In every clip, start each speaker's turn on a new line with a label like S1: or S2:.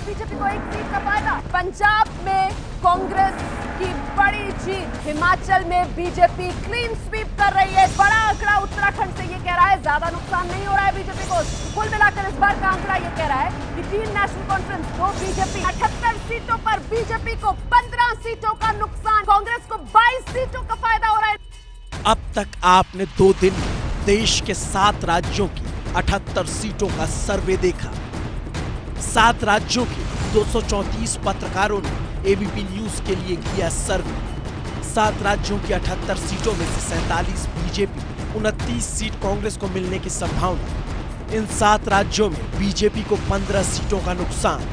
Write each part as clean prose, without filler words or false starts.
S1: BJP को एक seat का फायदा। पंजाब में कांग्रेस की बड़ी जीत, हिमाचल में बीजेपी क्लीन स्वीप कर रही है। बड़ा आंकड़ा उत्तराखंड से ये कह रहा है ज्यादा नुकसान नहीं हो रहा है बीजेपी को। कुल मिलाकर इस बार का आंकड़ा ये कह रहा है कि 3 नेशनल कॉन्फ्रेंस, 2 बीजेपी, 78 सीटों पर बीजेपी को 15 सीटों का नुकसान, कांग्रेस को 22 सीटों का फायदा हो रहा है।
S2: अब तक आपने 2 दिन देश के 7 राज्यों की 78 सीटों का सर्वे देखा। 7 राज्यों के 234 पत्रकारों ने एबीपी न्यूज के लिए किया सर्वे। 7 राज्यों की 78 सीटों में से 47 बीजेपी, 29 सीट कांग्रेस को मिलने की संभावना। इन 7 राज्यों में बीजेपी को 15 सीटों का नुकसान,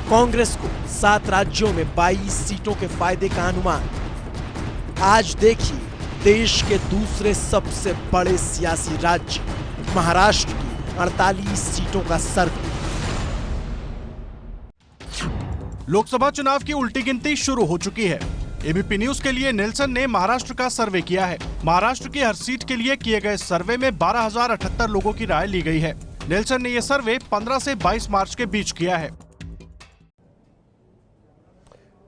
S2: कांग्रेस को 7 राज्यों में 22 सीटों के फायदे का अनुमान। आज देखिए देश के दूसरे सबसे बड़े सियासी राज्य महाराष्ट्र की 48 सीटों का सर्वे।
S3: लोकसभा चुनाव की उल्टी गिनती शुरू हो चुकी है। एबीपी न्यूज के लिए नेल्सन ने महाराष्ट्र का सर्वे किया है। महाराष्ट्र की हर सीट के लिए किए गए सर्वे में 12,078 लोगों की राय ली गई है। नेल्सन ने यह सर्वे 15 से 22 मार्च के बीच किया है।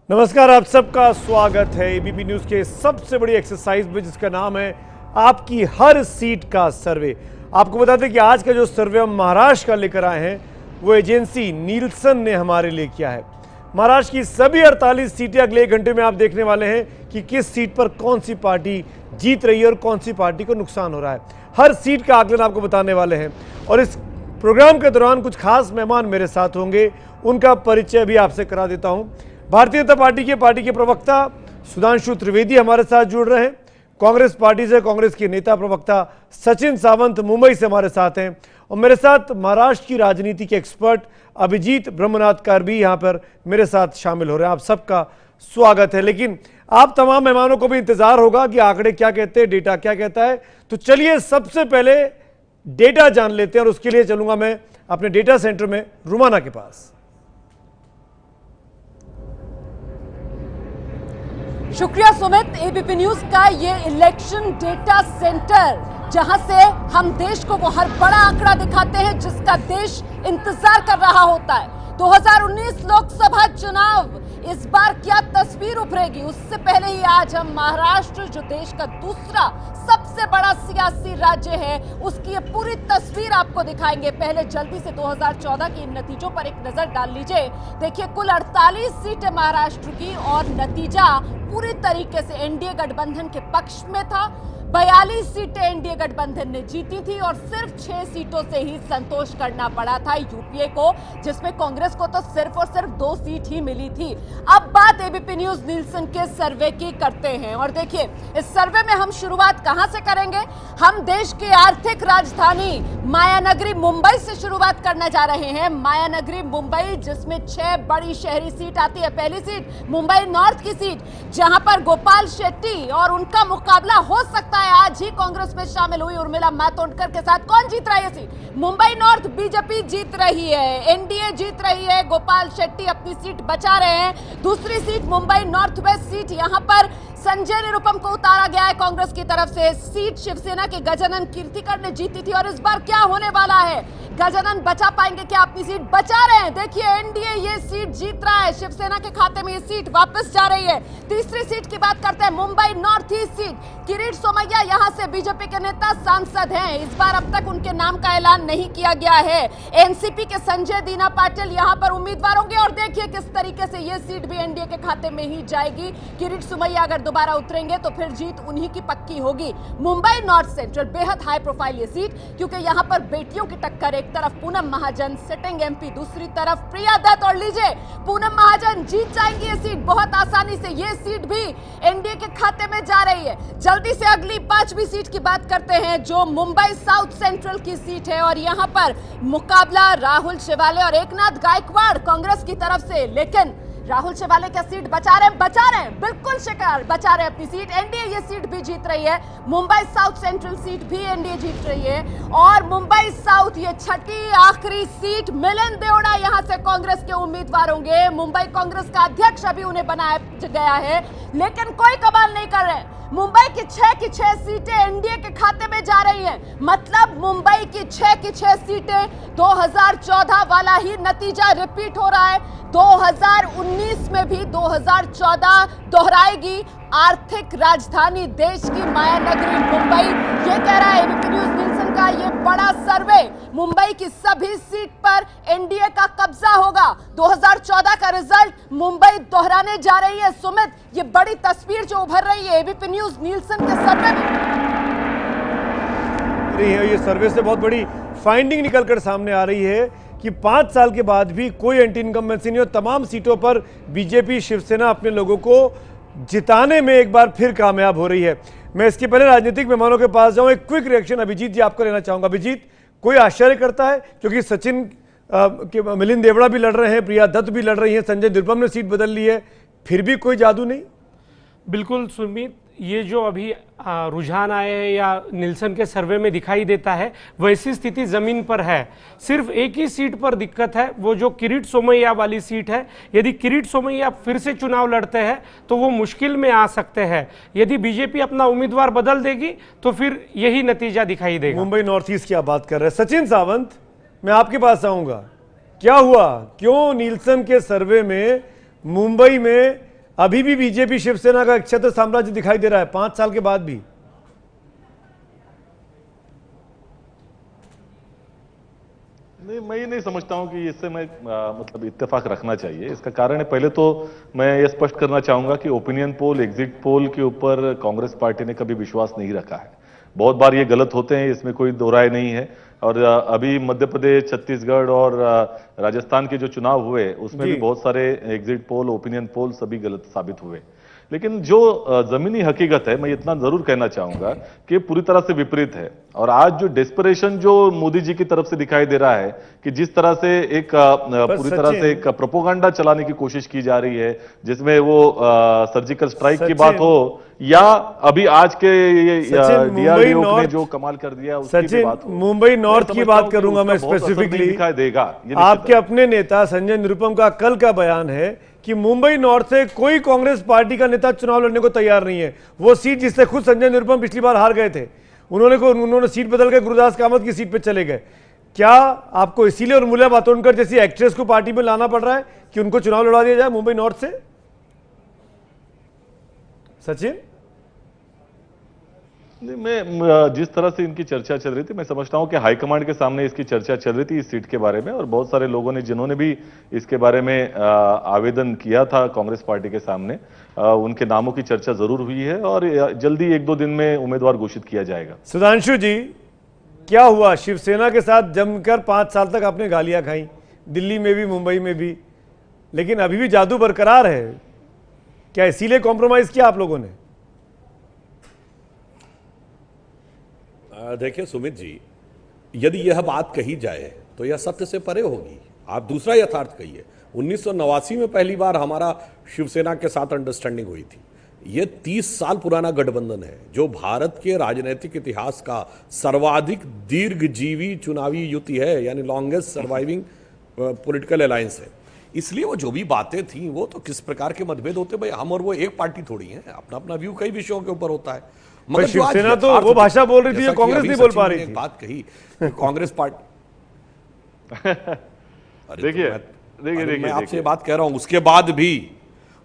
S4: नमस्कार, आप सबका स्वागत है एबीपी न्यूज के सबसे बड़ी एक्सरसाइज में, जिसका नाम है आपकी हर सीट का सर्वे। आपको बता दें कि आज का जो सर्वे हम महाराष्ट्र का लेकर आए हैं वो एजेंसी नीलसन ने हमारे लिए किया है। महाराष्ट्र की सभी 48 सीटें अगले 1 घंटे में आप देखने वाले हैं कि किस सीट पर कौन सी पार्टी जीत रही है और कौन सी पार्टी को नुकसान हो रहा है। हर सीट का आकलन आपको बताने वाले हैं और इस प्रोग्राम के दौरान कुछ खास मेहमान मेरे साथ होंगे, उनका परिचय भी आपसे करा देता हूं। भारतीय जनता पार्टी के प्रवक्ता सुधांशु त्रिवेदी हमारे साथ जुड़ रहे हैं। कांग्रेस पार्टी से कांग्रेस के नेता प्रवक्ता सचिन सावंत मुंबई से हमारे साथ हैं और मेरे साथ महाराष्ट्र की राजनीति के एक्सपर्ट अभिजीत ब्रह्मनाथकर भी यहां पर मेरे साथ शामिल हो रहे हैं। आप सबका स्वागत है। लेकिन आप तमाम मेहमानों को भी इंतजार होगा कि आंकड़े क्या कहते हैं, डेटा क्या कहता है। तो चलिए सबसे पहले डेटा जान लेते हैं और उसके लिए चलूंगा मैं अपने डेटा सेंटर में रुमाना के पास।
S1: शुक्रिया सुमित। एबीपी न्यूज का ये इलेक्शन डेटा सेंटर, जहां से हम देश को वो हर बड़ा आंकड़ा दिखाते हैं जिसका देश इंतजार कर रहा होता है। 2019 लोकसभा चुनाव, इस बार क्या तस्वीर उभरेगी, उससे पहले ही आज हम महाराष्ट्र, जो देश का दूसरा सबसे बड़ा सियासी राज्य है, उसकी ये पूरी तस्वीर आपको दिखाएंगे। पहले जल्दी से 2014 के इन नतीजों पर एक नजर डाल लीजिए। देखिए कुल 48 सीटें महाराष्ट्र की और नतीजा पूरी तरीके से एनडीए गठबंधन के पक्ष में था। 42 सीटें एनडीए गठबंधन ने जीती थी और सिर्फ 6 सीटों से ही संतोष करना पड़ा था यूपीए को, जिसमें कांग्रेस को तो सिर्फ और सिर्फ 2 सीट ही मिली थी। अब बात एबीपी न्यूज नीलसन के सर्वे की करते हैं और देखिए इस सर्वे में हम शुरुआत कहां से करेंगे। हम देश की आर्थिक राजधानी मायानगरी मुंबई से शुरुआत करने जा रहे हैं। मायानगरी मुंबई, जिसमें 6 बड़ी शहरी सीट आती है। पहली सीट मुंबई नॉर्थ की सीट, जहां पर गोपाल शेट्टी और उनका मुकाबला हो सकता है। आज ही कांग्रेस में शामिल हुई उर्मिला मातोंडकर के साथ। कौन जीत रहा है ये सीट? मुंबई नॉर्थ बीजेपी जीत रही है, एनडीए जीत रही है, गोपाल शेट्टी अपनी सीट बचा रहे हैं। दूसरी seat Mumbai north west seat, यहां पर संजय निरुपम को उतारा गया है कांग्रेस की तरफ से। सीट शिवसेना के गजानन कीर्तिकर ने जीती थी और इस बार क्या होने वाला है, गजानन बचा पाएंगे क्या अपनी सीट? बचा रहे हैं। देखिए एनडीए ये सीट जीत रहा है, शिवसेना के खाते में ये सीट वापस जा रही है। तीसरी सीट की बात करते हैं, Mumbai north east seat, Kirit Somaiya यहां से बीजेपी के नेता सांसद हैं। इस बार अब तक उनके नाम का ऐलान नहीं किया गया है। एनसीपी के संजय दीना पाटिल यहां पर उम्मीदवार होंगे और देखिए किस तरीके से ये सीट भी एनडीए के खाते में ही जाएगी। किरीट सोमैया अगर दोबारा उतरेंगे तो फिर जीत उन्हीं की पक्की होगी। मुंबई नॉर्थ सेंट्रल बेहद हाई प्रोफाइल ये सीट, क्योंकि यहां पर बेटियों की टक्कर, एक तरफ पूनम महाजन सिटिंग एमपी, दूसरी तरफ प्रिया दत्त, और लीजिए पूनम महाजन जीत जाएंगी ये सीट बहुत आसानी से। ये सीट भी एनडीए के खाते में जा रही है। जल्दी से अगली 5वीं सीट की बात करते हैं, जो मुंबई साउथ सेंट्रल की सीट है और यहां पर मुकाबला राहुल शेवाले और एकनाथ गायकवाड़ कांग्रेस की तरफ से। लेकिन राहुल शेवाले क्या सीट बचा रहे हैं, बिल्कुल शिकार बचा रहे हैं अपनी सीट। एनडीए ये सीट भी जीत रही है। मुंबई साउथ सेंट्रल सीट भी एनडीए जीत रही है और मुंबई साउथ ये 6ठी आखिरी सीट, मिलिंद देवड़ा यहां से कांग्रेस के उम्मीदवार होंगे। मुंबई कांग्रेस का अध्यक्ष अभी उन्हें बनाया गया है, लेकिन कोई कमाल नहीं कर रहे हैं। मुंबई की 6 सीटें एनडीए के खाते में जा रही हैं। मतलब मुंबई की 6 सीटें 2014 वाला ही नतीजा रिपीट हो रहा है। 2019 में भी 2014 दोहराएगी आर्थिक राजधानी देश की माया नगरी मुंबई। ये कह रहा है एबीपी न्यूज नीलसन का ये बड़ा सर्वे। मुंबई की सभी सीट पर एनडीए का कब्जा होगा। 2014 का रिजल्ट मुंबई दोहराने जा रही है। सुमित, ये बड़ी तस्वीर जो उभर रही है एबीपी न्यूज नीलसन के सर्वे में,
S4: ये सर्वे से बहुत बड़ी फाइंडिंग निकलकर सामने आ रही है कि 5 साल के बाद भी कोई एंटी इनकम्बेंसी नहीं और तमाम सीटों पर बीजेपी शिवसेना अपने लोगों को जिताने में एक बार फिर कामयाब हो रही है। मैं इसके पहले राजनीतिक मेहमानों के पास जाऊं, एक क्विक रिएक्शन अभिजीत जी आपको लेना चाहूंगा। अभिजीत, कोई आश्चर्य करता है क्योंकि सचिन मिलिंद देवड़ा भी लड़ रहे हैं, प्रिया दत्त भी लड़ रही हैं, संजय निरुपम ने सीट बदल ली है, फिर भी कोई जादू नहीं?
S5: बिल्कुल सुमित, ये जो अभी रुझान आए हैं या निल्सन के सर्वे में दिखाई देता है वैसी स्थिति जमीन पर है। सिर्फ एक ही सीट पर दिक्कत है, वो जो किरीट सोमैया वाली सीट है। यदि किरीट सोमैया फिर से चुनाव लड़ते हैं तो वो मुश्किल में आ सकते हैं। यदि बीजेपी अपना उम्मीदवार बदल देगी तो फिर यही नतीजा दिखाई देगा।
S4: मुंबई नॉर्थ ईस्ट की आप बात कर रहे हैं। सचिन सावंत, मैं आपके पास आऊंगा, क्या हुआ, क्यों नीलसन के सर्वे में मुंबई में अभी भी बीजेपी शिवसेना का एक छत्र साम्राज्य दिखाई दे रहा है 5 साल के बाद भी?
S6: नहीं, मैं ये नहीं समझता हूं कि इससे मैं मतलब इत्तेफाक रखना चाहिए। इसका कारण है, पहले तो मैं ये स्पष्ट करना चाहूंगा कि ओपिनियन पोल, एग्जिट पोल के ऊपर कांग्रेस पार्टी ने कभी विश्वास नहीं रखा है। बहुत बार ये गलत होते हैं, इसमें कोई दो राय नहीं है। और अभी मध्य प्रदेश, छत्तीसगढ़ और राजस्थान के जो चुनाव हुए उसमें भी बहुत सारे एग्जिट पोल, ओपिनियन पोल सभी गलत साबित हुए। लेकिन जो जमीनी हकीकत है, मैं इतना जरूर कहना चाहूंगा कि पूरी तरह से विपरीत है। और आज जो डेस्परेशन जो मोदी जी की तरफ से दिखाई दे रहा है कि जिस तरह से एक पूरी तरह से एक प्रोपोगंडा चलाने की कोशिश की जा रही है, जिसमें वो सर्जिकल स्ट्राइक की बात हो या अभी आज के डीआरडीओ ने जो कमाल कर दिया उसकी भी बात हो।
S4: मुंबई नॉर्थ की बात करूंगा मैं स्पेसिफिकली।
S6: दिखाई देगा
S4: आपके अपने नेता संजय निरुपम का कल का बयान है कि मुंबई नॉर्थ से कोई कांग्रेस पार्टी का नेता चुनाव लड़ने को तैयार नहीं है। वो सीट जिससे खुद संजय निरुपम पिछली बार हार गए थे, उन्होंने सीट बदल के गुरुदास कामत की सीट पे चले गए। क्या आपको इसीलिए उर्मिला मातोंडकर जैसी एक्ट्रेस को पार्टी में लाना पड़ रहा है कि उनको चुनाव लड़ा दिया जाए मुंबई नॉर्थ से? सचिन,
S6: नहीं, मैं जिस तरह से इनकी चर्चा चल रही थी, मैं समझता हूं कि हाईकमांड के सामने इसकी चर्चा चल रही थी इस सीट के बारे में। और बहुत सारे लोगों ने, जिन्होंने भी इसके बारे में आवेदन किया था कांग्रेस पार्टी के सामने, उनके नामों की चर्चा जरूर हुई है और जल्दी 1-2 दिन में उम्मीदवार घोषित किया जाएगा।
S4: सुधांशु जी, क्या हुआ? शिवसेना के साथ जमकर 5 साल तक आपने गालियां खाई, दिल्ली में भी मुंबई में भी, लेकिन अभी भी जादू बरकरार है। क्या इसीलिए कॉम्प्रोमाइज किया आप लोगों ने?
S7: देखिए सुमित जी, यदि यह बात कही जाए तो यह सत्य से परे होगी। आप दूसरा यथार्थ कहिए। 1989 में पहली बार हमारा शिवसेना के साथ अंडरस्टैंडिंग हुई थी। यह 30 साल पुराना गठबंधन है जो भारत के राजनीतिक इतिहास का सर्वाधिक दीर्घजीवी चुनावी युति है, यानी लॉन्गेस्ट सर्वाइविंग पॉलिटिकल अलायंस है। इसलिए वो जो भी बातें थी, वो तो किस प्रकार के मतभेद होते, भाई हम और वो एक पार्टी थोड़ी है, अपना अपना व्यू कई विषयों के ऊपर होता है। मगर
S4: शिवसेना तो वो भाषा बोल रही थी जो कांग्रेस नहीं बोल पा रही थी।
S7: बात कही कांग्रेस पार्टी
S6: देखिए
S7: मैं आपसे बात कह रहा हूं, उसके बाद भी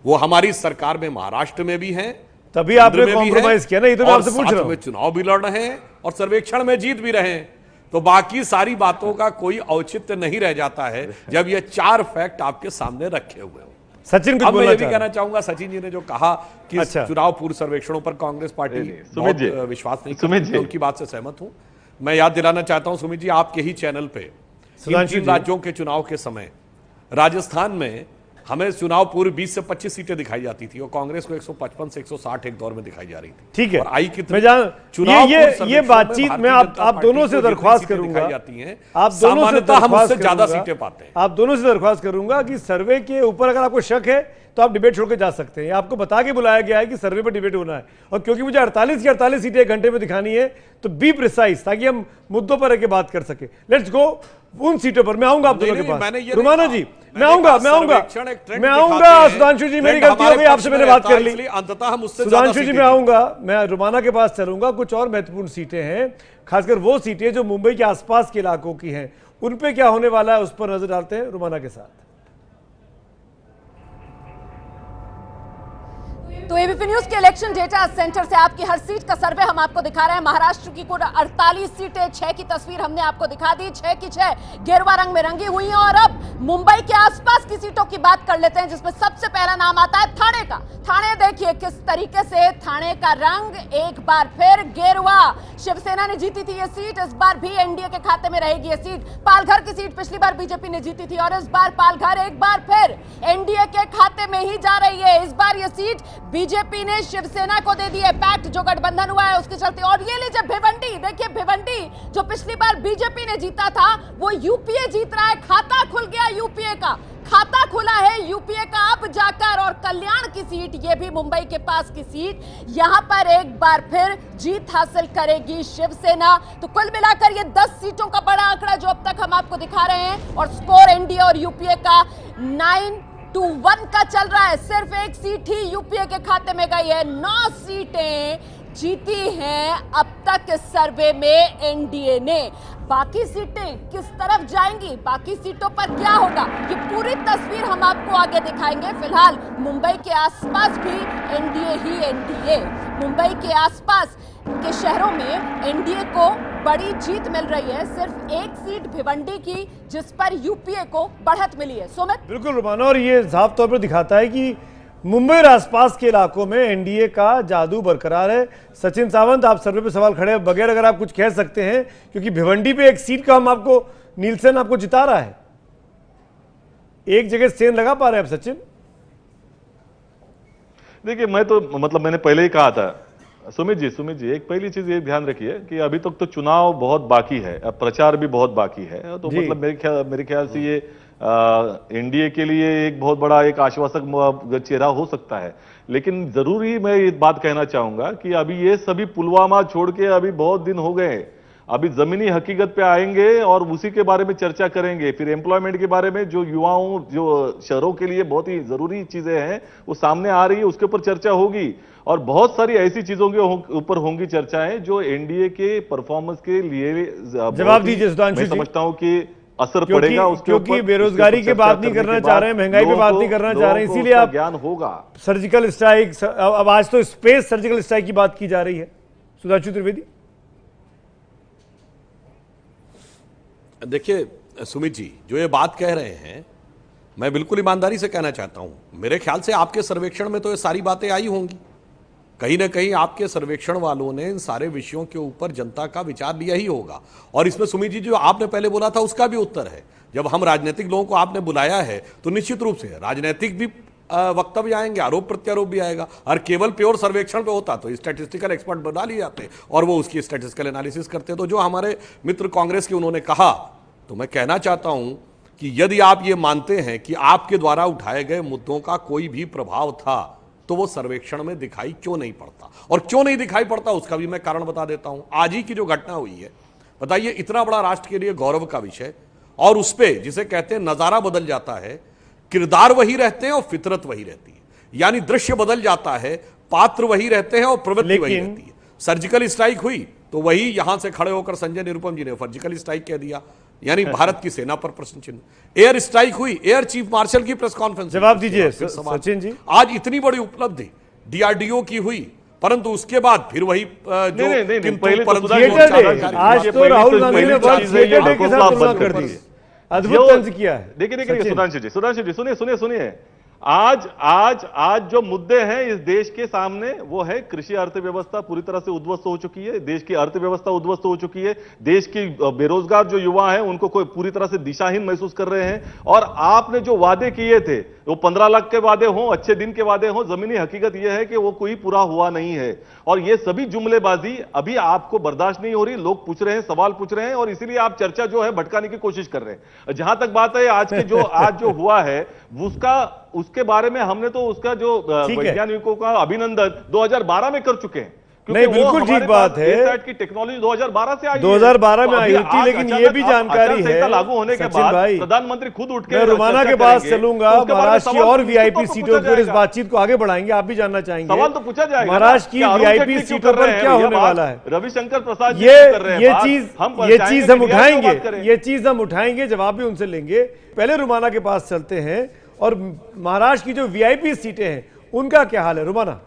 S7: वो हमारी सरकार में महाराष्ट्र में भी हैं,
S4: तभी आपने कॉम्प्रोमाइज किया ना। ये तो मैं आपसे पूछ रहा हूं।
S7: चुनाव भी लड़ रहे हैं और सर्वेक्षण में जीत भी रहे हैं, तो बाकी सारी बातों का कोई औचित्य नहीं रह जाता है जब ये 4 फैक्ट आपके सामने रखे हुए हो।
S4: सचिन,
S7: अब मैं ये भी कहना चाहूंगा, सचिन जी ने जो कहा कि
S4: अच्छा,
S7: चुनाव पूर्व सर्वेक्षणों पर कांग्रेस पार्टी
S6: सुमित जी
S7: विश्वास नहीं करती, उनकी बात से सहमत हूं। मैं याद दिलाना चाहता हूं सुमित जी, आपके ही चैनल पे इन 3 राज्यों के चुनाव के समय राजस्थान में हमें चुनाव पूर्व 20 से 25 सीटें दिखाई जाती थी और कांग्रेस को 155 से 160 एक दौर में दिखाई जा रही थी।
S4: ठीक है,
S7: और आई कितनी
S4: ये बातचीत मैं आप दोनों से दरख्वास्त करूंगा, आप दोनों से
S7: हमसे ज्यादा सीटें पाते हैं।
S4: आप दोनों से दरख्वास्त करूंगा कि सर्वे के ऊपर अगर आपको शक है तो आप डिबेट छोड़ के जा सकते हैं। आपको बता के बुलाया गया है कि सर्वे पर डिबेट होना है, और क्योंकि मुझे 48 की 48 सीटें 1 घंटे में दिखानी है, तो बी प्रिसाइज, ताकि हम मुद्दों पर रह के बात कर सके। लेट्स गो उन सीटों पर। मैं आऊंगा आप दोनों के पास। रुमाना जी, मैं आऊंगा मैं आऊंगा सुधांशु जी, मेरी गलती हो गई, आपसे मैंने बात कर ली।
S7: अंततः हम उससे
S4: सुधांशु जी मैं आऊंगा, मैं रोमाना के पास चलूंगा। कुछ और महत्वपूर्ण सीटें हैं, खासकर वो सीटें जो मुंबई के आसपास के इलाकों की हैं, उन पे क्या होने वाला है उस पर नजर डालते हैं रोमाना के साथ।
S1: तो एबीपी न्यूज के इलेक्शन डेटा सेंटर से आपकी हर सीट का सर्वे हम आपको दिखा रहे हैं। महाराष्ट्र की कुल 48 सीटें, 6 की तस्वीर हमने आपको दिखा दी, 6 की 6 गेरुआ रंग में रंगी हुई हैं। और अब मुंबई के आसपास की सीटों की बात कर लेते हैं, जिसमें सबसे पहला नाम आता है थाने का। थाने देखिए किस तरीके से थाने का रंग एक बार फिर गेरुआ। शिवसेना ने जीती थी ये सीट, इस बार भी एनडीए के खाते में रहेगी ये सीट। पालघर की सीट पिछली बार बीजेपी ने जीती थी और इस बार पालघर एक बार फिर एनडीए के खाते में ही जा रही है। इस बार ये सीट बीजेपी ने शिवसेना को दे दी है। पैक्ट जो गठबंधन हुआ है उसके चलते। और ये लीजिए भिवंडी, देखिए भिवंडी जो पिछली बार बीजेपी ने जीता था वो यूपीए जीत रहा है। खाता खुल गया यूपीए का, खाता खुला है यूपीए का अब जाकर। और कल्याण की सीट, ये भी मुंबई के पास की सीट, यहां पर एक बार फिर जीत हासिल करेगी शिवसेना। तो कुल मिलाकर ये 10 सीटों का बड़ा आंकड़ा जो अब तक हम आपको दिखा रहे हैं। और स्कोर एनडीए और यूपीए का 9-1 का चल रहा है। सिर्फ एक सीट ही यूपीए के खाते में गई है। 9 सीटें जीती हैं अब तक इस सर्वे में एनडीए ने। बाकी सीटें किस तरफ जाएंगी, बाकी सीटों पर क्या होगा, ये पूरी तस्वीर हम आपको आगे दिखाएंगे। फिलहाल मुंबई के आसपास भी एनडीए ही एनडीए। मुंबई के आसपास के शहरों में एनडीए को बड़ी जीत मिल रही है। सिर्फ एक सीट भिवंडी की जिस पर यूपीए को बढ़त मिली है। सुमित,
S4: बिल्कुल रुमाना, और ये साफ तौर पर दिखाता है कि मुंबई और आसपास के इलाकों में एनडीए का जादू बरकरार है। सचिन सावंत, आप सर्वे पे सवाल खड़े बगैर अगर आप कुछ कह सकते हैं, क्योंकि भिवंडी पे एक सीट का हम आपको नीलसन आपको जिता रहा है, एक जगह सेन लगा पा रहे हैं आप सचिन?
S6: देखिए मैं तो मैंने पहले ही कहा था सुमित जी एक पहली चीज ये ध्यान रखिए कि अभी तक तो चुनाव बहुत बाकी है, अब प्रचार भी बहुत बाकी है। तो मेरे ख्याल से ये एनडीए के लिए एक बहुत बड़ा एक आश्वासक चेहरा हो सकता है। लेकिन जरूरी मैं ये बात कहना चाहूंगा कि अभी ये सभी पुलवामा छोड़ के अभी बहुत दिन हो गए, अभी जमीनी हकीकत पे आएंगे और उसी के बारे में चर्चा करेंगे। फिर एम्प्लॉयमेंट के बारे में जो युवाओं, जो शहरों के लिए बहुत ही जरूरी चीजें हैं वो सामने आ रही है, उसके ऊपर चर्चा होगी। और बहुत सारी ऐसी चीजों के ऊपर होंगी चर्चाएं जो एनडीए के परफॉर्मेंस के लिए
S4: जवाब दीजिए सुधांशु जी।
S6: मैं समझता हूं कि असर पड़ेगा उसके ऊपर,
S4: क्योंकि बेरोजगारी की बात नहीं करना चाह रहे हैं, महंगाई पे बात नहीं करना चाह रहे हैं, इसीलिए आप
S6: ज्ञान होगा।
S4: सर्जिकल स्ट्राइक, अब आज तो स्पेस सर्जिकल स्ट्राइक की बात की जा रही है। सुधांशु त्रिवेदी,
S7: देखिए सुमित जी जो ये बात कह रहे हैं, मैं बिल्कुल ईमानदारी से कहना चाहता हूं, मेरे ख्याल से आपके सर्वेक्षण में तो ये सारी बातें आई होंगी। कहीं ना कहीं आपके सर्वेक्षण वालों ने इन सारे विषयों के ऊपर जनता का विचार लिया ही होगा। और इसमें सुमित जी जो आपने पहले बोला था उसका भी उत्तर है। जब हम राजनीतिक लोगों को आपने बुलाया है तो निश्चित रूप से राजनीतिक भी वक्तव्य आएंगे, आरोप प्रत्यारोप भी आएगा। और केवल प्योर सर्वेक्षण पे होता तो स्टैटिस्टिकल एक्सपर्ट बना लिए जाते और वो उसकी स्टैटिस्टिकल एनालिसिस करते। तो जो हमारे मित्र कांग्रेस के उन्होंने कहा, तो मैं कहना चाहता हूं कि यदि आप ये मानते हैं कि आपके द्वारा उठाए गए मुद्दों का कोई भी प्रभाव था तो वो सर्वेक्षण में दिखाई क्यों नहीं पड़ता। और क्यों नहीं दिखाई पड़ता उसका भी मैं कारण बता देता हूं। आज ही की जो घटना हुई है, बताइए, इतना बड़ा राष्ट्र के लिए गौरव का विषय, और उस पे जिसे कहते हैं नजारा बदल जाता है, किरदार वही रहते हैं और फितरत वही रहती है, यानी दृश्य बदल जाता है, पात्र वही रहते हैं और प्रवृत्ति वही रहती है। सर्जिकल स्ट्राइक हुई तो वही यहां से खड़े होकर संजय निरुपम जी ने सर्जिकल स्ट्राइक कह दिया, यानी भारत की सेना पर प्रश्न चिन्ह। एयर स्ट्राइक हुई, एयर चीफ मार्शल की प्रेस कॉन्फ्रेंस,
S4: जवाब दीजिए सचिन जी।
S7: आज इतनी बड़ी उपलब्धि डीआरडीओ की हुई, परंतु उसके बाद फिर वही
S6: आज
S4: तो राहुल गांधी ने वर्ल्ड थिएटर डे के साथ तुलना कर दी, अद्भुत तंज किया है।
S6: देखिए सुधांशु जी सुनिए आज जो मुद्दे हैं इस देश के सामने, वो है कृषि अर्थव्यवस्था पूरी तरह से उद्ध्वस्त हो चुकी है, देश की अर्थव्यवस्था उद्ध्वस्त हो चुकी है, देश की बेरोजगार जो युवा हैं उनको कोई पूरी तरह से दिशाहीन महसूस कर रहे हैं। और आपने जो वादे किए थे, वो 15 लाख के वादे हों, अच्छे दिन के वादे हों, जमीनी हकीकत यह है कि वो कोई पूरा हुआ नहीं है। और ये सभी जुमलेबाजी अभी आपको बर्दाश्त नहीं हो रही, लोग पूछ रहे हैं, सवाल पूछ रहे हैं, और इसीलिए आप चर्चा जो है भटकाने की कोशिश कर रहे हैं। जहां तक बात है आज जो हुआ है उसके बारे में हमने तो उसका जो वैज्ञानिकों का अभिनंदन 2012 में कर चुके हैं।
S4: नहीं, बिल्कुल ठीक बात है।
S6: वीएसएट की टेक्नोलॉजी 2012 से आई है।
S4: 2012 में
S6: तो
S4: आई
S6: अभी
S4: थी,
S6: आज
S4: लेकिन ये
S6: अचानक
S4: भी जानकारी है
S6: संहिता लागू होने के
S4: सचिन
S6: बाद
S4: भाई,
S6: प्रधानमंत्री खुद उठ के
S4: मैं रुमाना के
S6: चर्चा
S4: पास
S6: करेंगे,
S4: चलूंगा,
S6: तो उसके बारे में
S4: महाराष्ट्र की
S6: सवाल
S4: और
S6: तो
S4: वीआईपी
S6: पूछा
S4: सीटों पर इस
S6: जाएगा।
S4: बातचीत को आगे बढ़ाएंगे, आप भी जानना चाहेंगे
S6: सवाल तो पूछा जाएगा
S4: महाराष्ट्र की
S6: कि अरुण
S4: वीआईपी
S6: जेटली क्यों
S4: सीटों
S6: कर रहे
S4: पर
S6: हैं
S4: क्या
S6: भैया
S4: होने
S6: बात?
S4: वाला है।
S6: रविशंकर प्रसाद जी
S4: ये
S6: क्यों कर रहे हैं
S4: ये
S6: बात?
S4: चीज
S6: हम
S4: ये
S6: चाहेंगे
S4: चीज
S6: कि
S4: हम
S6: न्याय की
S4: उठाएंगे,
S6: बात करें।
S4: ये चीज हम उठाएंगे, जवाब भी उनसे लेंगे। पहले रुमाना के पास चलते हैं और महाराष्ट्र की जो वीआईपी सीटें हैं उनका क्या हाल है। रुमाना,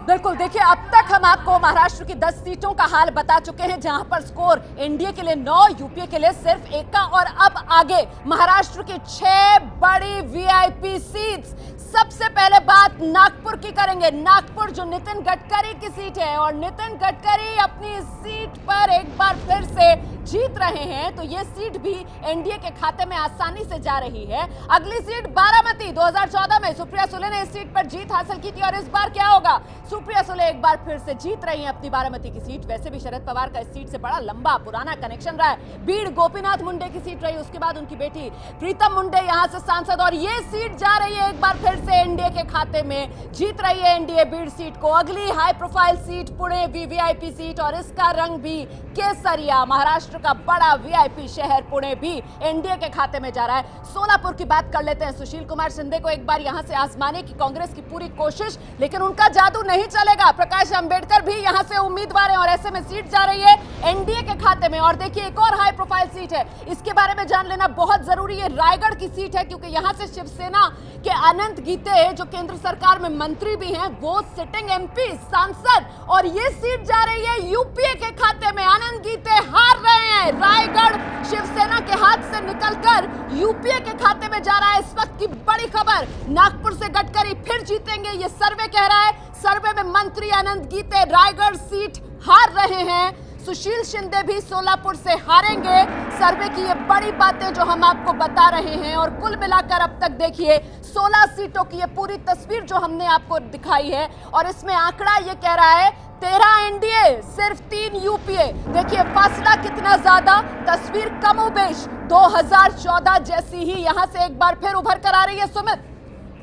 S1: बिल्कुल, देखिए अब तक हम आपको महाराष्ट्र की 10 सीटों का हाल बता चुके हैं, जहां पर स्कोर एनडीए के लिए 9, यूपीए के लिए सिर्फ 1 का, और अब आगे महाराष्ट्र की 6 बड़ी वीआईपी सीट्स। सबसे पहले बात नागपुर की करेंगे। नागपुर जो नितिन गडकरी की सीट है, और नितिन गडकरी अपनी सीट पर एक बार फिर से जीत रहे हैं, तो ये सीट भी एनडीए के खाते में आसानी से जा रही है। अगली सीट बारामती, 2014 में सुप्रिया सुले ने इस सीट पर जीत हासिल की थी, और इस बार क्या होगा? सुप्रिया सुले एक बार फिर से जीत रही हैं अपनी बारामती की सीट। वैसे भी शरद पवार का इस सीट से बड़ा लंबा पुराना कनेक्शन रहा है। बीड़ गोपीनाथ मुंडे की सीट रही, उसके बाद उनकी बेटी प्रीतम मुंडे यहां से सांसद, और ये सीट जा रही है एक बार फिर से एनडीए के खाते में। जीत रही है एनडीए बीड़ सीट को। अगली high profile seat Pune VVIP seat, और इसका रंग भी केसरिया। महाराष्ट्र का बड़ा वीआईपी शहर पुणे भी एनडीए के खाते में जा रहा है। सोलापुर की बात कर लेते हैं। सुशील कुमार शिंदे को एक बार यहां से आजमाने की कांग्रेस की पूरी कोशिश, लेकिन उनका जादू नहीं चलेगा। प्रकाश अंबेडकर भी यहां से उम्मीदवार हैं, और ऐसे में सीट जा रही है एनडीए के खाते में। और देखिए एक और हाई प्रोफाइल सीट है, इसके बारे में जान लेना बहुत जरूरी है। रायगढ़ की सीट है, क्योंकि यहां से शिवसेना के अनंत गीते जो केंद्र सरकार में मंत्री भी हैं, वो सिटिंग एमपी सांसद, और ये सीट जा रही है यूपीए के खाते में। अनंत गीते हार रहे हैं। रायगढ़ शिवसेना के हाथ से निकलकर यूपीए के खाते में जा रहा है। इस वक्त की बड़ी खबर, नागपुर से गडकरी फिर जीतेंगे, ये सर्वे कह रहा है। सर्वे में मंत्री अनंत गीते रायगढ़ सीट हार रहे हैं। सुशील शिंदे भी सोलापुर से हारेंगे। सर्वे की ये बड़ी बातें जो हम आपको बता रहे हैं, और कुल मिलाकर अब तक देखिए 16 सीटों की ये पूरी तस्वीर जो हमने आपको दिखाई है, और इसमें आंकड़ा ये कह रहा है 13 एनडीए, सिर्फ 3 यूपीए। देखिए फासला कितना ज्यादा, तस्वीर कमोबेश 2014 जैसी ही यहां से एक बार फिर उभर कर आ रही है। सुमित,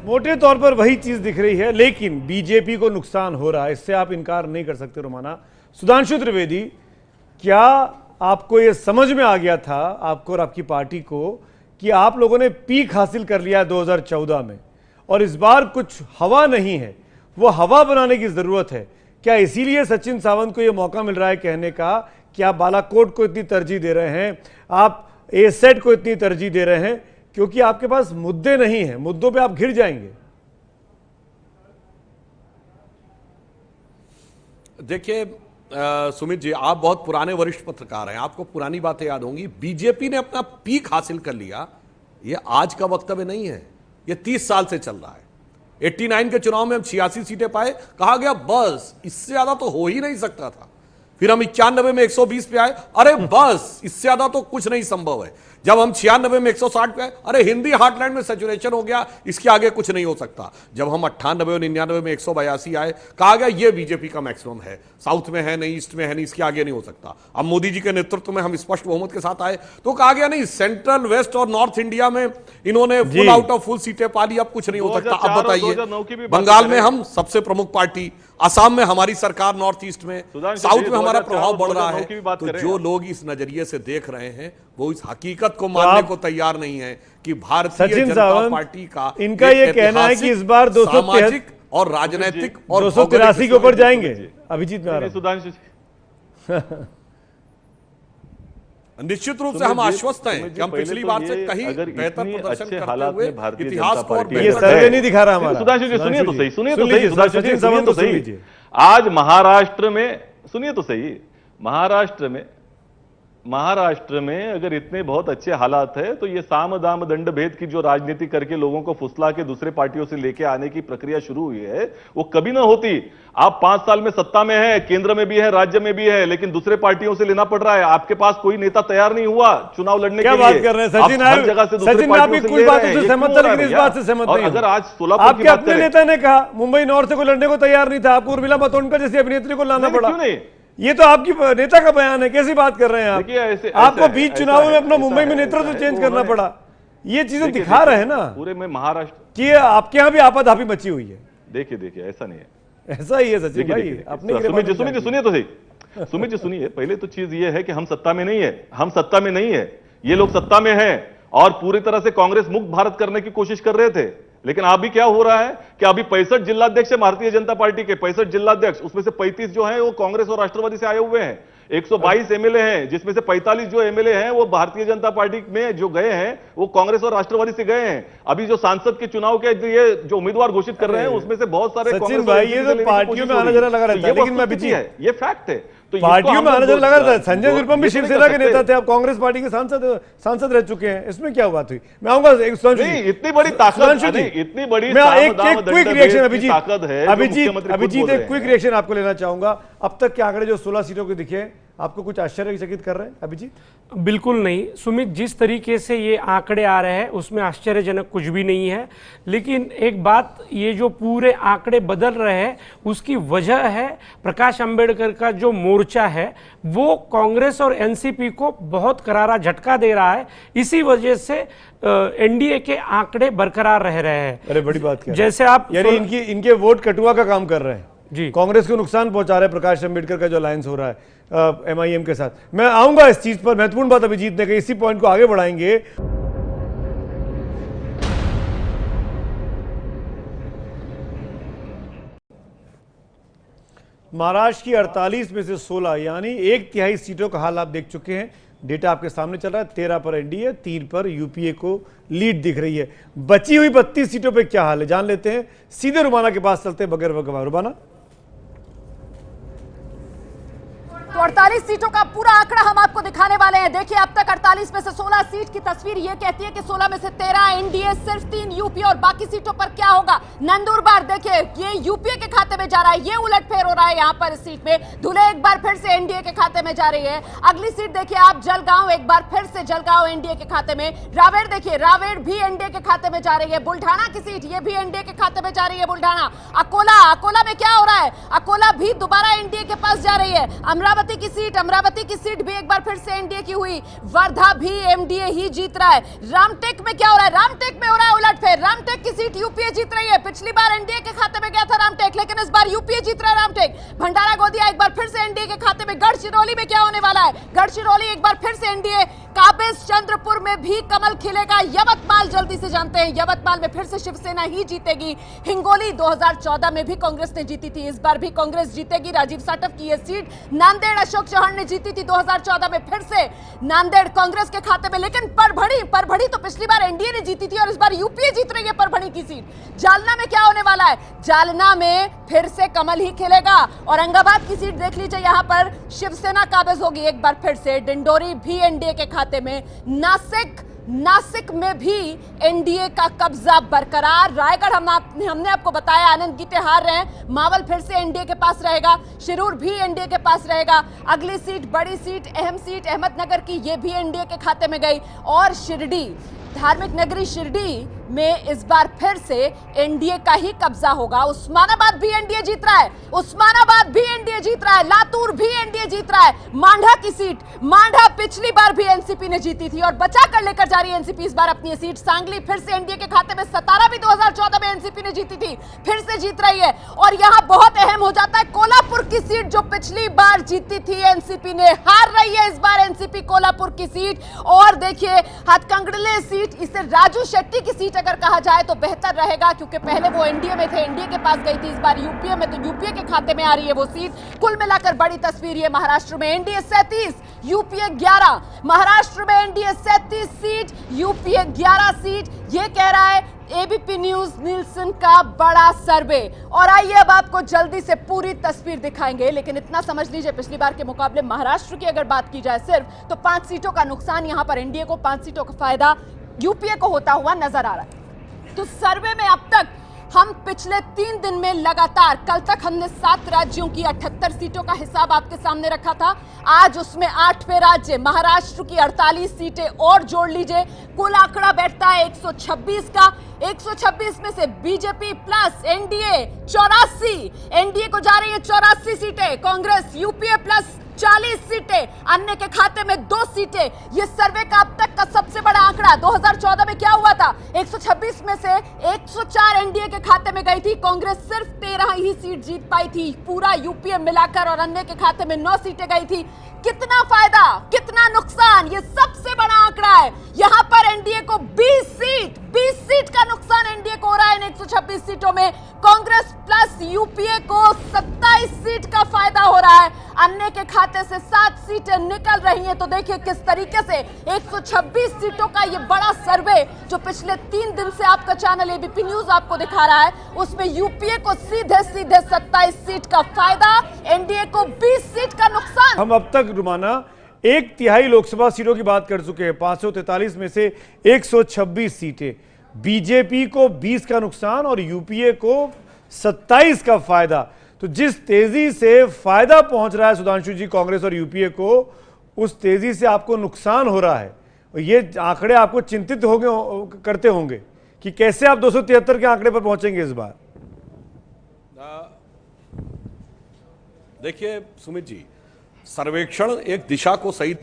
S4: मोटे तौर पर वही चीज दिख रही है, लेकिन बीजेपी को नुकसान हो रहा है, इससे आप इनकार नहीं कर सकते। रुमाना, सुधांशु त्रिवेदी, क्या आपको यह समझ में आ गया था, आपको और आपकी पार्टी को, कि आप लोगों ने पीक हासिल कर लिया 2014 में, और इस बार कुछ हवा नहीं है, वो हवा बनाने की जरूरत है? क्या इसीलिए सचिन सावंत को यह मौका मिल रहा है कहने का कि आप बालाकोट को इतनी तरजीह दे रहे हैं, आप एसेट को इतनी तरजीह दे रहे हैं, क्योंकि आपके पास मुद्दे नहीं हैं, मुद्दों पे आप घिर जाएंगे?
S7: देखिए सुमित जी, आप बहुत पुराने वरिष्ठ पत्रकार हैं, आपको पुरानी बातें याद होंगी। बीजेपी ने अपना पीक हासिल कर लिया, ये आज का वक्तव्य नहीं है, ये 30 साल से चल रहा है। 89 के चुनाव में हम 86 सीटें पाए, कहा गया बस इससे ज्यादा तो हो ही नहीं सकता था। फिर हम 91 में 120 पे आए, अरे बस इससे ज्यादा तो कुछ नहीं संभव है। जब हम 96 में 160 पे आए, अरे हिंदी हार्टलैंड में सैचुरेशन हो गया, इसके आगे कुछ नहीं हो सकता। जब हम 98 और 99 में 182 आए, कहा गया ये बीजेपी का मैक्सिमम है, साउथ में है नहीं, ईस्ट में है नहीं, इसके आगे नहीं हो सकता। अब मोदी जी के नेतृत्व में हम स्पष्ट बहुमत के साथ आए, तो कहा गया नहीं, सेंट्रल वेस्ट और नॉर्थ इंडिया में इन्होंने फुल आउट ऑफ फुल सीटें पा ली, अब कुछ नहीं हो सकता। अब बताइए, बंगाल में हम सबसे प्रमुख पार्टी, असम में हमारी सरकार, नॉर्थ ईस्ट में, साउथ में हमारा प्रभाव बढ़ रहा है। तो जो लोग इस नजरिए से देख रहे हैं, वो इस हकीकत को मानने को तैयार नहीं है कि भारतीय जनता पार्टी का
S4: इनका ये कहना है कि इस बार
S7: सामाजिक और राजनीतिक और
S4: 283 के ऊपर जाएंगे। अभिजीत में
S6: सुधांशु
S7: निश्चित रूप से हम आश्वस्त हैं कि हम पिछली बार से कहीं बेहतर प्रदर्शन करते हुए इतिहास को और
S4: ये सर्वे नहीं दिखा रहा हमारा।
S6: सुधांशु जी सुनिए तो सही, सुनिए तो सही,
S4: सचिन
S6: सुधांशु जी
S4: सावंत
S6: सुनिए तो
S4: सुन
S6: सही।
S4: लीजिए।
S6: आज महाराष्ट्र में, सुनिए तो सही, महाराष्ट्र में अगर इतने बहुत अच्छे हालात है, तो ये साम दाम दंड भेद की जो राजनीति करके लोगों को फुसला के दूसरे पार्टियों से लेके आने की प्रक्रिया शुरू हुई है, वो कभी ना होती। आप 5 साल में सत्ता में है, केंद्र में भी है, राज्य में भी है, लेकिन दूसरे पार्टियों से लेना पड़ रहा है। आपके पास कोई नेता तैयार नहीं हुआ चुनाव लड़ने के लिए।
S4: क्या बात कर रहे हैं सचिन?
S6: हर जगह से दूसरे
S4: सचिन, आपकी कुछ बातों से सहमत था, लेकिन इस बात से सहमत नहीं।
S6: अगर आज सोलापुर की
S4: आपके
S6: बात
S4: अपने
S6: करें,
S4: नेता ने कहा मुंबई नॉर्थ से कोई लड़ने को तैयार नहीं था, आपको उर्मिला मातोंडकर जैसी अभिनेत्री को लाना पड़ा।
S6: क्यों नहीं?
S4: ये तो आपकी नेता का बयान है, कैसी बात कर रहे हैं आप? आपको बीच चुनाव में अपना मुंबई में नेतृत्व चेंज करना पड़ा। ये चीजें दिखा रहे हैं ना
S6: पूरे में महाराष्ट्र
S4: कि आपके यहाँ भी आपाधापी मची हुई है।
S6: देखिए ऐसा नहीं है,
S4: ऐसा ही है सचिन भाई, अपने
S6: सुनिए तो सही, सुमित जी सुनिए, पहले तो चीज ये है कि हम सत्ता में नहीं है, हम सत्ता में नहीं है, ये लोग सत्ता में हैं और पूरी तरह से कांग्रेस मुक्त भारत करने की कोशिश कर रहे थे। लेकिन अभी क्या हो रहा है कि अभी 65 जिलाध्यक्ष है भारतीय जनता पार्टी के, 65 जिलाध्यक्ष, उसमें से 35 जो हैं वो कांग्रेस और राष्ट्रवादी से आए हुए हैं। 122 एमएलए हैं, जिसमें से 45 जो एमएलए हैं वो भारतीय जनता पार्टी में जो गए हैं वो कांग्रेस और राष्ट्रवादी से गए हैं। अभी जो सांसद के चुनाव के ये जो उम्मीदवार घोषित कर रहे हैं उसमें से बहुत सारे
S4: सचिन भाई, ये तो पार्टियों में आना जरा लगा रहता है, लेकिन मैं
S6: ये फैक्ट है। तो
S4: पार्टियों में आना जरा लगा रहता है। संजय निरुपम भी शिवसेना के नेता थे, अब कांग्रेस पार्टी के सांसद रह चुके हैं, इसमें क्या बात हुई? मैं आऊंगा
S6: इतनी बड़ी ताकत, इतनी बड़ी
S4: एक क्विक रिएक्शन अभिजीत,
S6: अभिजीत
S4: एक क्विक रिएक्शन आपको लेना चाहूंगा। अब तक के आंकड़े जो 16 सीटों के दिखे, आपको कुछ आश्चर्यचकित कर रहे हैं अभिजीत?
S5: बिल्कुल नहीं सुमित, जिस तरीके से ये आंकड़े आ रहे हैं उसमें आश्चर्यजनक कुछ भी नहीं है। लेकिन एक बात, ये जो पूरे आंकड़े बदल रहे हैं उसकी वजह है प्रकाश अंबेडकर का जो मोर्चा है वो कांग्रेस और एनसीपी को बहुत करारा झटका दे रहा है। इसी वजह से एनडीए के आंकड़े बरकरार रह रहे हैं।
S4: अरे बड़ी बात क्या,
S5: जैसे आप
S4: यानी इनके वोट कटुआ का काम कर रहे हैं
S5: जी,
S4: कांग्रेस को नुकसान पहुंचा रहे हैं प्रकाश अंबेडकर का जो अलायंस हो रहा है एमआईएम के साथ। मैं आऊंगा इस चीज पर, महत्वपूर्ण बात अभिजीत ने कही, इसी पॉइंट को आगे बढ़ाएंगे। महाराष्ट्र की 48 में से 16 यानी 1/3 सीटों का हाल आप देख चुके हैं। डेटा आपके सामने चल रहा है, 13 पर एनडीए, 3 पर यूपीए को लीड दिख रही है। बची हुई 32 सीटों पे क्या हाल है जान लेते हैं। सीधे रुमाना के पास चलते हैं बगैर वकवा। रुमाना,
S1: तो 48 सीटों का पूरा आंकड़ा हम आपको दिखाने वाले हैं। देखिए, अब तक 48 में से 16 सीट की तस्वीर ये कहती है कि 16 में से 13 एनडीए, सिर्फ 3 यूपीए, और बाकी सीटों पर क्या होगा? नंदुरबार देखिए, ये यूपीए के खाते में जा रहा है, ये उलटफेर हो रहा है यहाँ पर इस सीट में। धुले एक बार फिर से एनडीए के खाते में जा रही है। अगली सीट देखिए आप, जलगांव, एक बार फिर से जलगांव एनडीए के खाते में। रावेर देखिए, रावेर भी एनडीए के खाते में जा रही है। बुल्ढाना की सीट, ये भी एनडीए के खाते में जा रही है, बुल्ढाना। अकोला में क्या हो रहा है? अकोला भी दोबारा एनडीए के पास जा रही है। अमरावती की सीट भी एक बार फिर से एनडीए की हुई। वर्धा भी एमडीए ही जीत रहा है। रामटेक में क्या हो रहा है? रामटेक में हो रहा है उलटफेर। रामटेक की सीट यूपीए जीत रही है। पिछली बार एनडीए के खाते में गया था रामटेक, लेकिन इस बार यूपीए जीत रहा है रामटेक। भंडारा गोदिया एक बार फिर से एनडीए के खाते में। गढ़चिरौली में क्या होने वाला है? गढ़चिरौली एक बार फिर से एनडीए। काबिज चंद्रपुर में भी कमल खिलेगा। यवतमाल जल्दी से जानते हैं, यवतमाल में फिर से शिवसेना ही जीतेगी। हिंगोली 2014 में भी कांग्रेस ने जीती थी, इस बार भी कांग्रेस जीतेगी। राजीव साटव की यह सीट। नांदेड़ अशोक चौहान ने जीती थी 2014 में, फिर से नांदेड़ कांग्रेस के खाते में। लेकिन परभणी तो पिछली बार एनडीए ने जीती थी और इस बार यूपीए जीत रही है परभणी की सीट। जालना में क्या होने वाला है? जालना में फिर से कमल ही खिलेगा। औरंगाबाद की सीट देख लीजिए, यहां पर शिवसेना काबिज होगी एक बार फिर से। डिंडोरी भी एनडीए के खाते में। नासिक में भी एनडीए का कब्जा बरकरार। रायगढ़ हमने आपको बताया, आनंद गीते हार रहे हैं। मावल फिर से एनडीए के पास रहेगा। शिरूर भी एनडीए के पास रहेगा। अगली सीट, बड़ी सीट, अहम सीट अहमदनगर की, ये भी एनडीए के खाते में गई। और शिरडी, धार्मिक नगरी शिरडी में इस बार फिर से एनडीए का ही कब्जा होगा। उस्मानाबाद भी एनडीए जीत रहा है। लातूर भी एनडीए जीत रहा है। मांडा की सीट, मांडा पिछली बार भी एनसीपी ने जीती थी और बचा कर लेकर जा रही है एनसीपी इस बार अपनी सीट। सांगली फिर से एनडीए के खाते में। सतारा भी 2014 में एनसीपी ने जीती थी, फिर से जीत रही है। और यहां बहुत अहम हो जाता है कोल्हापुर की सीट, जो पिछली बार जीती थी एनसीपी ने, हार रही है इस बार एनसीपी कोल्हापुर की सीट। और देखिए हाथकंगड़ले सीट, इसे राजू शेट्टी की सीट अगर कहा जाए तो बेहतर रहेगा, क्योंकि पहले वो एनडीए में थे, एनडीए के पास गई थी, इस बार यूपीए में, तो यूपीए के खाते में आ रही है वो सीट। कुल मिलाकर बड़ी तस्वीर ये महाराष्ट्र में एनडीए 37, यूपीए 11। महाराष्ट्र में एनडीए 37 सीट, यूपीए 11 सीट। ये कह रहा है एबीपी न्यूज निल्सन का बड़ा सर्वे। और आइए अब आपको जल्दी से पूरी तस्वीर दिखाएंगे, लेकिन इतना समझ लीजिए पिछली बार के मुकाबले महाराष्ट्र की अगर बात की जाए सिर्फ, तो 5 सीटों का नुकसान यहां पर एनडीए को, 5 सीटों का फायदा यूपीए को होता हुआ नजर आ रहा है। तो सर्वे में अब तक हम पिछले 3 दिन में लगातार, कल तक हमने 7 राज्यों की 78 सीटों का हिसाब आपके सामने रखा था। आज उसमें 8वें राज्य महाराष्ट्र की 48 सीटें और जोड़ लीजिए, कुल आंकड़ा बैठता है 126 का। 126 में से बीजेपी प्लस एनडीए 84, एनडीए को जा रही है 84 सीटें, कांग्रेस यूपीए प्लस 40 सीटें, अन्य के खाते में 2 सीटें। ये सर्वे का अब तक का सबसे बड़ा आंकड़ा। 2014 में क्या हुआ था? 126 में से 104 एनडीए के खाते में गई थी, कांग्रेस सिर्फ 13 ही सीट जीत पाई थी, पूरा यूपीए मिलाकर, और अन्य के खाते में 9 सीटें गई थी। कितना फायदा, कितना नुकसान, ये सबसे बड़ा आंकड़ा है। यहां पर एनडीए को 20 सीट का नुकसान एनडीए को हो रहा है इन 126 सीटों में। कांग्रेस प्लस यूपीए को 27 सीट का फायदा हो रहा है, अन्य के खाते से 7 सीटें निकल रही हैं। तो देखिए किस तरीके से 126 सीटों का ये बड़ा सर्वे जो पिछले 3 दिन से आपका चैनल एबीपी न्यूज आपको दिखा रहा है, उसमें यूपीए को सीधे 27 सीट का फायदा, एनडीए को 20 सीट का नुकसान।
S4: हम अब तक रुमाना 1/3 लोकसभा सीटों की बात कर चुके हैं। 543 में से 126 सीटें, बीजेपी को 20 का नुकसान और यूपीए को 27 का फायदा। तो जिस तेजी से फायदा पहुंच रहा है सुधांशु जी कांग्रेस और यूपीए को, उस तेजी से आपको नुकसान हो रहा है। और ये आंकड़े आपको चिंतित करते होंगे कि कैसे आप 273 के आंकड़े पर पहुंचेंगे इस बार।
S7: देखिए सुमित जी, सर्वेक्षण एक दिशा को सही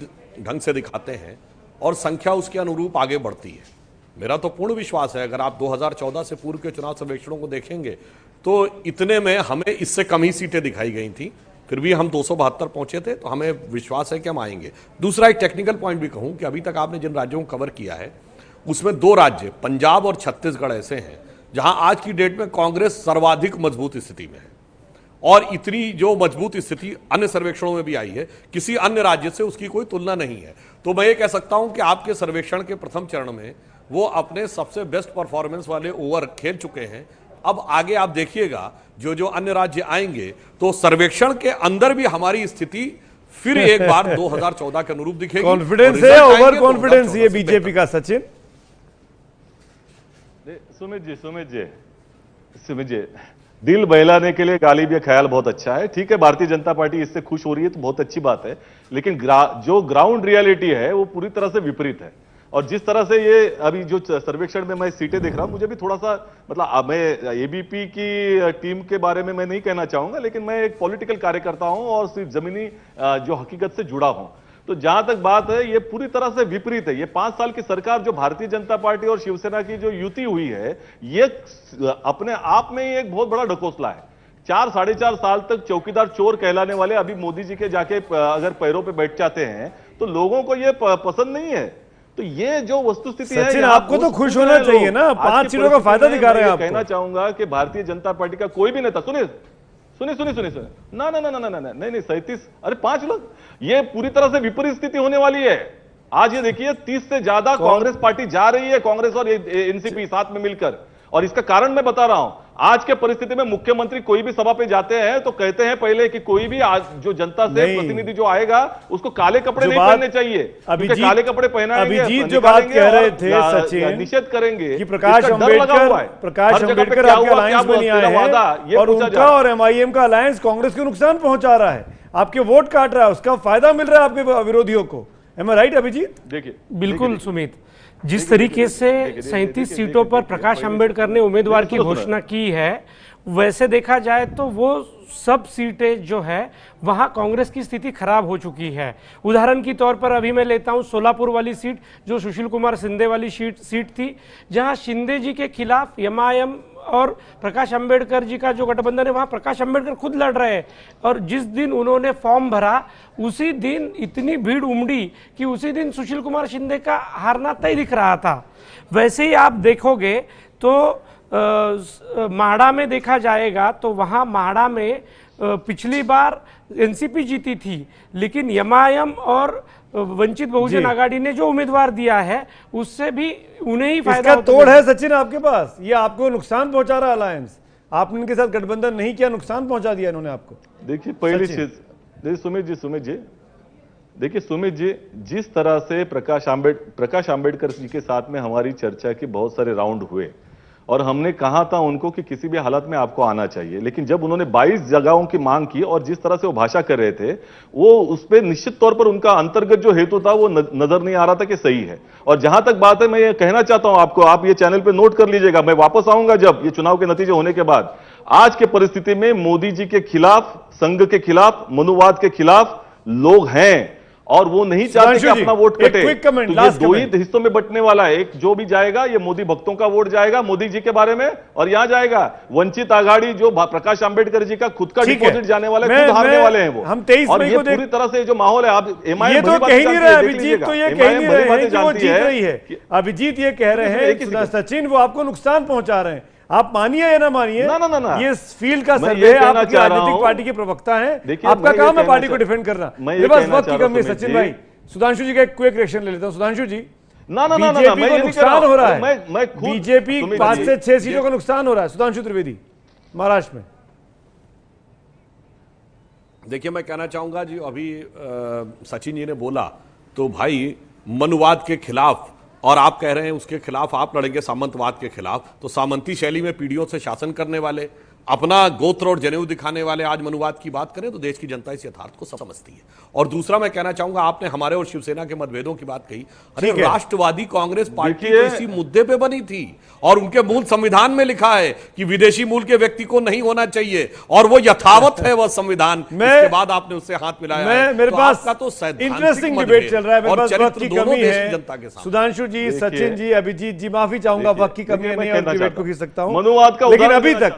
S7: ढंग से दिखाते हैं और संख्या उसके अनुरूप आगे बढ़ती है। मेरा तो पूर्ण विश्वास है, अगर आप 2014 से पूर्व के चुनाव सर्वेक्षणों को देखेंगे तो इतने में हमें इससे कम ही सीटें दिखाई गई थी, फिर भी हम 272 पहुंचे थे, तो हमें विश्वास है कि हम आएंगे। दूसरा एक टेक्निकल पॉइंट भी कहूं कि अभी तक आपने जिन राज्यों को कवर किया है उसमें 2 राज्य पंजाब और छत्तीसगढ़ ऐसे हैं जहां आज की डेट में कांग्रेस सर्वाधिक मजबूत स्थिति में है, और इतनी जो मजबूत स्थिति अन्य सर्वेक्षणों में भी आई है, किसी अन्य राज्य से उसकी कोई तुलना नहीं है। तो मैं ये कह सकता हूं कि आपके सर्वेक्षण के प्रथम चरण में वो अपने सबसे बेस्ट परफॉर्मेंस वाले ओवर खेल चुके हैं। अब आगे आप देखिएगा जो जो अन्य राज्य आएंगे तो सर्वेक्षण के अंदर भी हमारी स्थिति फिर एक बार 2014 के अनुरूप दिखेगी।
S4: कॉन्फिडेंस है, ओवर कॉन्फिडेंस ये बीजेपी का। सचिन,
S6: सुमित जी, दिल बहलाने के लिए गालिब ये ख्याल बहुत अच्छा है। ठीक है, भारतीय जनता पार्टी इससे खुश हो रही है तो बहुत अच्छी बात है, लेकिन जो ग्राउंड रियलिटी है वो पूरी तरह से विपरीत है। और जिस तरह से ये अभी जो सर्वेक्षण में मैं सीटें देख रहा हूं, मुझे भी थोड़ा सा मतलब, मैं एबीपी की टीम के बारे में मैं नहीं कहना चाहूंगा, लेकिन मैं एक पॉलिटिकल कार्यकर्ता हूं और सिर्फ जमीनी जो हकीकत से जुड़ा हूं। तो जहां तक बात है, ये पूरी तरह से विपरीत है। ये 5 साल की सरकार जो भारतीय जनता पार्टी और शिवसेना की जो युति हुई है, ये अपने आप में ही एक बहुत बड़ा ढकोसला है। 4-4.5 साल तक चौकीदार चोर कहलाने वाले अभी मोदी जी के जाके अगर पैरों पे बैठ जाते हैं तो लोगों को ये पसंद नहीं है। तो ये जो वस्तुस्थिति है,
S4: सचिन आपको तो खुश होना चाहिए ना, 5 सीटों का फायदा दिखा रहे हैं आप।
S6: कहना चाहूंगा कि भारतीय जनता पार्टी का कोई भी नेता, सुनिए ना नहीं 37, अरे 5 लोग, ये पूरी तरह से विपरीत स्थिति होने वाली है। आज ये देखिए 30 से ज्यादा कांग्रेस पार्टी जा रही है, कांग्रेस और एनसीपी साथ में मिलकर। और इसका कारण मैं बता रहा हूं, आज के परिस्थिति में मुख्यमंत्री कोई भी सभा पे जाते हैं तो कहते हैं पहले कि कोई भी आज जो जनता से प्रतिनिधि जो आएगा उसको काले कपड़े नहीं पहनने चाहिए, क्योंकि काले कपड़े पहनाएंगे,
S4: अभिजीत जो बात कह रहे थे सचिन,
S6: निषेध करेंगे
S4: कि प्रकाश अंबेडकर आपके अलायंस में नहीं आए हैं और उनका और एमआईएम का अलायंस कांग्रेस को नुकसान पहुंचा रहा है, आपके वोट काट रहा है, उसका फायदा मिल रहा है आपके विरोधियों को। एम आई राइट अभिजीत?
S6: देखिए
S5: बिल्कुल सुमित, जिस तरीके से 37 सीटों पर प्रकाश अंबेडकर ने उम्मीदवार की घोषणा की है, वैसे देखा जाए तो वो सब सीटें जो है वहां कांग्रेस की स्थिति खराब हो चुकी है। उदाहरण के तौर पर अभी मैं लेता हूं सोलापुर वाली सीट, जो सुशील कुमार शिंदे वाली सीट थी, जहां शिंदे जी के खिलाफ एमआईएम और प्रकाश अंबेडकर जी का जो गठबंधन है, वहां प्रकाश अंबेडकर खुद लड़ रहे हैं। और जिस दिन उन्होंने फॉर्म भरा उसी दिन इतनी भीड़ उमड़ी कि उसी दिन सुशील कुमार शिंदे का हारना तय दिख रहा था। वैसे ही आप देखोगे तो माड़ा में देखा जाएगा तो वहां माड़ा में पिछली बार एनसीपी जीती थी, लेकिन एमआईएम और वंचित बहुजन आघाड़ी ने जो उम्मीदवार दिया है उससे भी उन्हें ही फायदा
S4: इसका तोड़ है। सचिन आपके पास, ये आपको नुकसान पहुंचा रहा है अलायंस, आपने इनके साथ गठबंधन नहीं किया, नुकसान पहुंचा दिया इन्होंने आपको।
S6: देखिए पहली चीज, देखिए सुमित जी, जिस तरह से प्रकाश आंबेडकर जी के साथ में हमारी चर्चा की बहुत सारे राउंड हुए और हमने कहा था उनको कि किसी भी हालत में आपको आना चाहिए, लेकिन जब उन्होंने 22 जगहों की मांग की और जिस तरह से वो भाषा कर रहे थे, वो उस पर निश्चित तौर पर उनका अंतर्गत जो हेतु था वो नजर नहीं आ रहा था कि सही है। और जहां तक बात है, मैं ये कहना चाहता हूं आपको, आप ये चैनल पे नोट कर लीजिएगा, मैं वापस आऊंगा जब ये चुनाव के नतीजे होने के बाद। आज के परिस्थिति में मोदी जी के खिलाफ, संघ के खिलाफ, मनुवाद के खिलाफ लोग हैं और वो नहीं चाहते कि
S4: सुधांशु जी,
S6: अपना वोट
S4: एक
S6: कटे,
S4: quick comment,
S6: तो ये
S4: last
S6: दो ही
S4: comment।
S6: हिस्सों में बंटने वाला है। एक जो भी जाएगा ये मोदी भक्तों का वोट जाएगा मोदी जी के बारे में, और यहां जाएगा वंचित आघाड़ी जो प्रकाश अंबेडकर जी का खुद का
S4: ठीक है।
S6: डिपॉजिट जाने वाला है,
S4: मैं-
S6: खुद हारने
S4: मैं-
S6: वाले हैं वो।
S4: हम 23
S6: और
S4: मई
S6: ये
S4: को देख-
S6: पूरी तरह से जो माहौल है, आप
S4: ये तो कह ही नहीं रहे अभिजीत, तो ये कह ही नहीं रहे हैं कि वो जीत रही है। अभिजीत ये कह रहे हैं
S6: एक ही
S4: सचिन वो आपको नुकसान पहुंचा रहे हैं, आप मानिए या ना मानिए,
S6: ना, ना, ना, ना।
S4: ये फील्ड का
S6: मैं
S4: सर्वे
S6: ये
S4: है,
S6: कहना
S4: आप
S6: चाह रहा
S4: राजनीतिक
S6: हूं।
S4: पार्टी के प्रवक्ता हैं,
S6: देखिए,
S4: आपका
S6: मैं ये
S4: काम है
S6: कहना
S4: पार्टी को
S6: चाह-
S4: डिफेंड करना।
S6: मैं ये
S4: मेरे पास
S6: कहना
S4: वक्त की
S6: चाह रहा
S4: कमी है
S6: हूं,
S4: सचिन
S6: सुमित
S4: भाई, सुधांशु जी का एक क्विक रिएक्शन ले लेता हूं। सुधांशु जी,
S6: ना ना ना ना,
S4: बीजेपी
S6: मैं
S4: को
S6: ये नहीं कह रहा
S4: नुकसान
S6: हूं।
S4: हो रहा है,
S6: मैं खुद
S4: बीजेपी
S6: सुमित
S4: 5
S6: जी,
S4: से 6 सीटों का नुकसान हो रहा है सुधांशु त्रिवेदी महाराष्ट्र में।
S7: देखिए, मैं कहना चाहूंगा जी, अभी सचिन जी ने बोला तो भाई मनुवाद के खिलाफ, और आप कह रहे हैं उसके खिलाफ आप लड़ेंगे सामंतवाद के खिलाफ, तो सामंती शैली में पीढ़ियों से शासन करने वाले, अपना गोत्र और जनेऊ दिखाने वाले आज मनुवाद की बात करें तो देश की जनता इस यथार्थ को समझती है। और दूसरा मैं कहना चाहूंगा, आपने हमारे और शिवसेना के मतभेदों की बात कही, अरे
S4: ठीक है।
S7: राष्ट्रवादी कांग्रेस पार्टी तो
S6: देखिए-
S7: इसी मुद्दे पे बनी थी और उनके मूल संविधान में लिखा है कि विदेशी मूल के व्यक्ति को नहीं होना चाहिए, और वो यथावत है वह संविधान। इसके बाद आपने उससे हाथ मिलाया है।
S4: मेरे
S7: तो
S4: पास
S7: आपका तो सैद्धांतिक
S4: इंटरेस्टिंग
S7: मतभेद
S4: डिबेट चल रहा है, मेरे
S7: और
S4: पास वक्त
S7: चरित्र
S4: की
S7: दोनों
S4: कमी
S7: देश की
S4: है।
S7: जनता के सामने।
S4: सुधांशु जी,
S6: देखिए-
S4: सचिन जी, अभिजीत जी, माफी चाहूंगा,
S6: देखिए-
S4: वक्त की कमी
S6: देखिए,
S4: नहीं
S6: मैं
S4: है,
S6: कहना
S4: डिबेट
S6: चाहता
S4: को खींच सकता हूं,
S6: मनुवाद का
S4: लेकिन
S6: उदाहरण
S4: अभी
S6: देना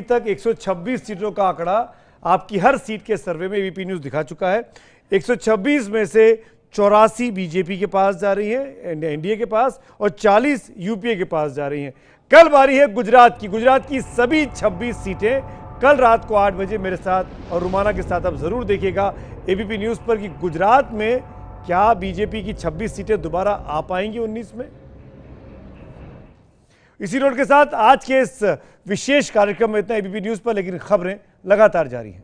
S4: तक 126 सीटों का आंकड़ा आपकी हर सीट के सर्वे में एबीपी न्यूज दिखा चुका है। 126 में से 84 बीजेपी के पास जा रही है, एनडीए के पास, और 40 यूपीए के पास जा रही हैं। कल बारी है गुजरात की सभी 26 सीटें कल रात को 8 बजे मेरे साथ और रुमाना के साथ आप जरूर देखिएगा एबीपी न्यूज पर कि गुजरात में क्या बीजेपी की 26 सीटें दोबारा आ पाएंगी 19 में। इसी नोट के साथ आज के इस विशेष कार्यक्रम में इतना एबीपी न्यूज पर, लेकिन खबरें लगातार जारी हैं।